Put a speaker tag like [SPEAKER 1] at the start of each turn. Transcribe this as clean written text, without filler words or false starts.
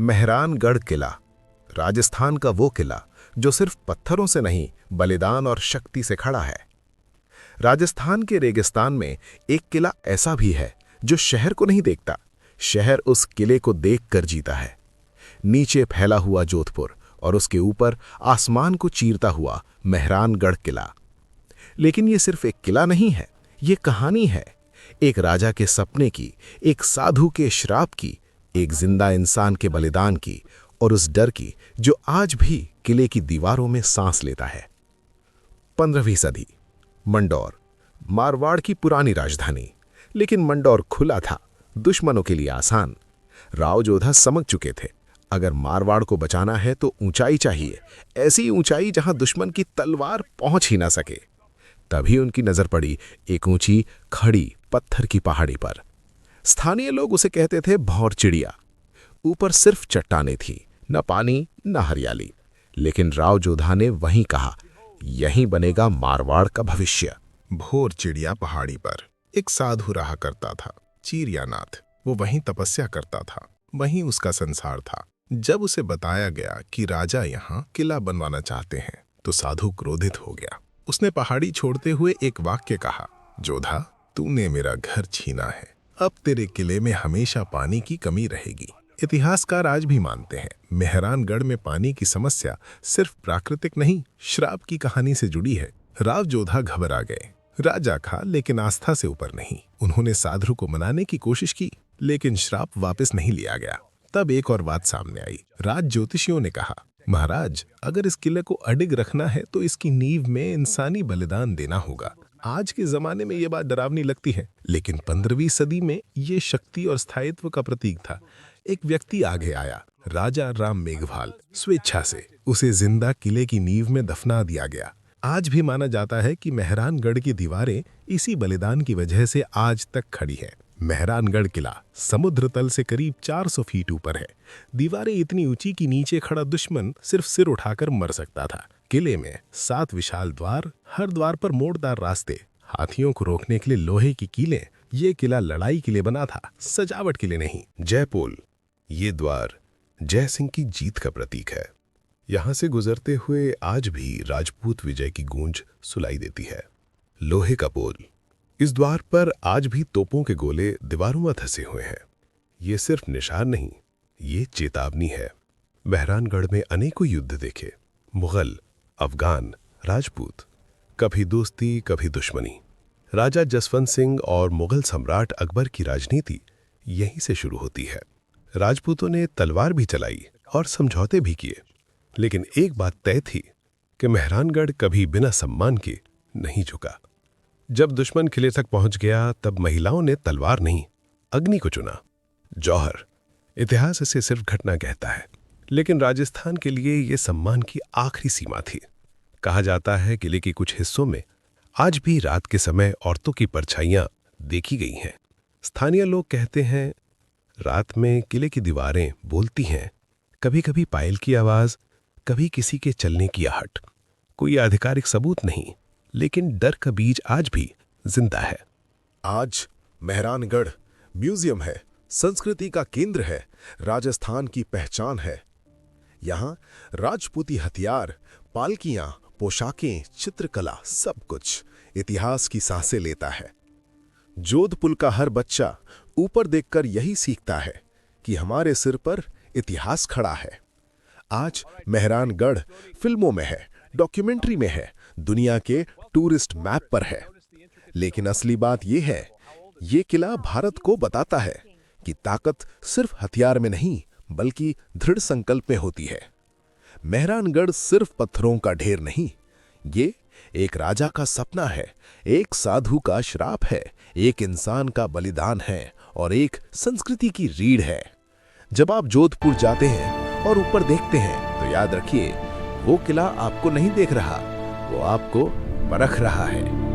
[SPEAKER 1] मेहरानगढ़ किला, राजस्थान का वो किला जो सिर्फ पत्थरों से नहीं बलिदान और शक्ति से खड़ा है। राजस्थान के रेगिस्तान में एक किला ऐसा भी है जो शहर को नहीं देखता, शहर उस किले को देखकर जीता है। नीचे फैला हुआ जोधपुर और उसके ऊपर आसमान को चीरता हुआ मेहरानगढ़ किला। लेकिन ये सिर्फ एक किला नहीं है, ये कहानी है, एक राजा के सपने की, एक साधु के श्राप की, एक जिंदा इंसान के बलिदान की और उस डर की जो आज भी किले की दीवारों में सांस लेता है। 15वीं सदी, मंडौर, मारवाड़ की पुरानी राजधानी। लेकिन मंडौर खुला था, दुश्मनों के लिए आसान। राव जोधा समझ चुके थे, अगर मारवाड़ को बचाना है तो ऊंचाई चाहिए, ऐसी ऊंचाई जहां दुश्मन की तलवार पहुंच ही ना सके। तभी उनकी नजर पड़ी एक ऊंची खड़ी पत्थर की पहाड़ी पर। स्थानीय लोग उसे कहते थे भौर चिड़िया। ऊपर सिर्फ चट्टानें थी, न पानी न हरियाली। लेकिन राव जोधा ने वहीं कहा, यहीं बनेगा मारवाड़ का भविष्य।
[SPEAKER 2] भोर चिड़िया पहाड़ी पर एक साधु रहा करता था, चीरियानाथ। वो वहीं तपस्या करता था, वहीं उसका संसार था। जब उसे बताया गया कि राजा यहाँ किला बनवाना चाहते हैं तो साधु क्रोधित हो गया। उसने पहाड़ी छोड़ते हुए एक वाक्य कहा, जोधा, तूने मेरा घर छीना है, अब तेरे किले में हमेशा पानी की कमी रहेगी। इतिहासकार आज भी मानते हैं मेहरानगढ़ में पानी की समस्या सिर्फ प्राकृतिक नहीं, श्राप की कहानी से जुड़ी है। राव जोधा घबरा गए। राजा था लेकिन आस्था से ऊपर नहीं। उन्होंने साधु को मनाने की कोशिश की, लेकिन श्राप वापस नहीं लिया गया। तब एक और बात सामने आई। राज ज्योतिषियों ने कहा, महाराज, अगर इस किले को अडिग रखना है तो इसकी नींव में इंसानी बलिदान देना होगा। आज के जमाने में ये बात डरावनी लगती है, लेकिन 15वीं सदी में ये शक्ति और स्थायित्व का प्रतीक था। एक व्यक्ति आगे आया, राजा राम मेघवाल। स्वेच्छा से उसे जिंदा किले की नींव में दफना दिया गया। आज भी माना जाता है कि मेहरानगढ़ की दीवारें इसी बलिदान की वजह से आज तक खड़ी हैं। मेहरानगढ़ किला समुद्र तल से करीब 400 फीट ऊपर है। दीवारें इतनी ऊंची कि नीचे खड़ा दुश्मन सिर्फ सिर उठाकर मर सकता था। किले में 7 विशाल द्वार, हर द्वार पर मोड़दार रास्ते, हाथियों को रोकने के लिए लोहे की कीलें। ये किला लड़ाई के लिए बना था, सजावट के लिए नहीं।
[SPEAKER 1] जयपोल, ये द्वार जय सिंह की जीत का प्रतीक है। यहां से गुजरते हुए आज भी राजपूत विजय की गूंज सुनाई देती है। लोहे का पोल, इस द्वार पर आज भी तोपों के गोले दीवारों में धंसे हुए हैं। ये सिर्फ निशान नहीं, ये चेतावनी है। मेहरानगढ़ में अनेकों युद्ध देखे, मुगल, अफगान, राजपूत, कभी दोस्ती कभी दुश्मनी। राजा जसवंत सिंह और मुगल सम्राट अकबर की राजनीति यहीं से शुरू होती है। राजपूतों ने तलवार भी चलाई और समझौते भी किए, लेकिन एक बात तय थी कि मेहरानगढ़ कभी बिना सम्मान के नहीं झुका। जब दुश्मन किले तक पहुंच गया तब महिलाओं ने तलवार नहीं, अग्नि को चुना। जौहर, इतिहास इसे सिर्फ घटना कहता है, लेकिन राजस्थान के लिए यह सम्मान की आखिरी सीमा थी। कहा जाता है किले के कुछ हिस्सों में आज भी रात के समय औरतों की परछाइयां देखी गई हैं। स्थानीय लोग कहते हैं रात में किले की दीवारें बोलती हैं, कभी कभी पायल की आवाज, कभी किसी के चलने की आहट। कोई आधिकारिक सबूत नहीं, लेकिन डर का बीज आज भी जिंदा है।
[SPEAKER 3] आज मेहरानगढ़ म्यूजियम है, संस्कृति का केंद्र है, राजस्थान की पहचान है। यहाँ राजपूती हथियार, पालकियां, पोशाकें, चित्रकला, सब कुछ इतिहास की सांसें लेता है। जोधपुर का हर बच्चा ऊपर देखकर यही सीखता है कि हमारे सिर पर इतिहास खड़ा है। आज मेहरानगढ़ फिल्मों में है, डॉक्यूमेंट्री में है, दुनिया के टूरिस्ट मैप पर है। लेकिन असली बात यह है, ये किला भारत को बताता है कि ताकत सिर्फ हथियार में नहीं बल्कि दृढ़ संकल्प में होती है। मेहरानगढ़ सिर्फ पत्थरों का ढेर नहीं, ये एक राजा का सपना है, एक साधु का श्राप है, एक इंसान का बलिदान है और एक संस्कृति की रीढ़ है। जब आप जोधपुर जाते हैं और ऊपर देखते हैं तो याद रखिए, वो किला आपको नहीं देख रहा, वो आपको परख रहा है।